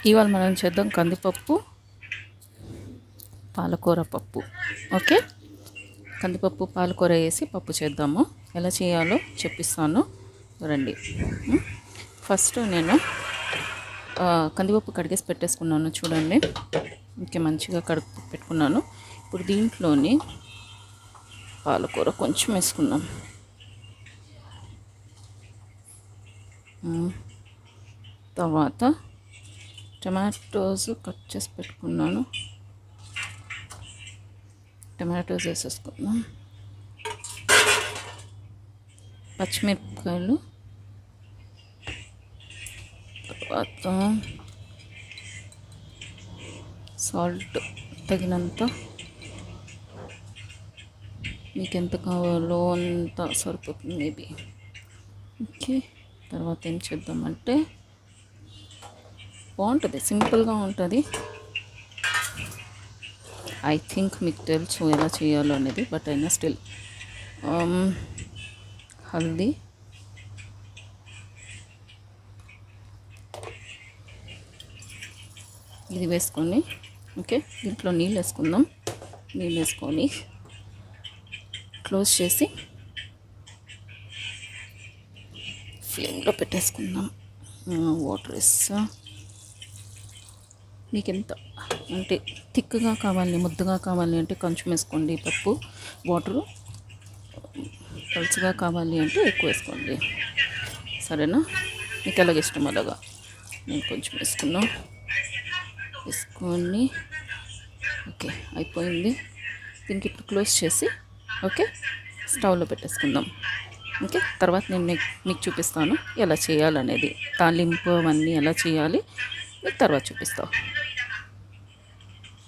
ఇవాళ మనం చేద్దాం కందిపప్పు పాలకూర పప్పు. ఓకే, కందిపప్పు పాలకూర వేసి పప్పు చేద్దాము. ఎలా చేయాలో చెప్పిస్తాను రండి. ఫస్ట్ నేను కందిపప్పు కడిగేసి పెట్టేసుకున్నాను చూడండి. ఇంకా మంచిగా కడుగు పెట్టుకున్నాను. ఇప్పుడు దీంట్లోని పాలకూర కొంచెం వేసుకున్నాం. తర్వాత టమాటోస్ కట్ చేసి పెట్టుకున్నాను. టమాటోస్ వేసేసుకుందాం. పచ్చిమిరపకాయలు, తర్వాత సాల్ట్ తగినంత, మీకు ఎంత కావాలో అంత సరిపోతుంది మేబీ. ఓకే, తర్వాత ఏం చేద్దామంటే బాగుంటుంది, సింపుల్గా ఉంటుంది. ఐ థింక్ మీకు తెలుసు ఎలా చేయాలో అనేది, బట్ అయినా స్టిల్ హల్దీ, ఇది వేసుకొని ఓకే దీంట్లో నీళ్ళు వేసుకుందాం. నీళ్ళు వేసుకొని క్లోజ్ చేసి ఫ్లేమ్లో పెట్టేసుకుందాం. వాటర్ వేస్తా. మీకు ఎంత అంటే థిక్గా కావాలి, ముద్దగా కావాలి అంటే కొంచెం వేసుకోండి పప్పు. వాటరు పలుచగా కావాలి అంటే ఎక్కువ వేసుకోండి, సరేనా? మీకు ఎలాగ ఇష్టం అలాగా. నేను కొంచెం వేసుకున్నాం, వేసుకొని ఓకే అయిపోయింది. దీనికి ఇప్పుడు క్లోజ్ చేసి ఓకే స్టవ్లో పెట్టేసుకుందాం. ఓకే, తర్వాత నేను మీకు చూపిస్తాను ఎలా చేయాలనేది. తాలింపు అవన్నీ ఎలా చేయాలి మీకు తర్వాత చూపిస్తాను.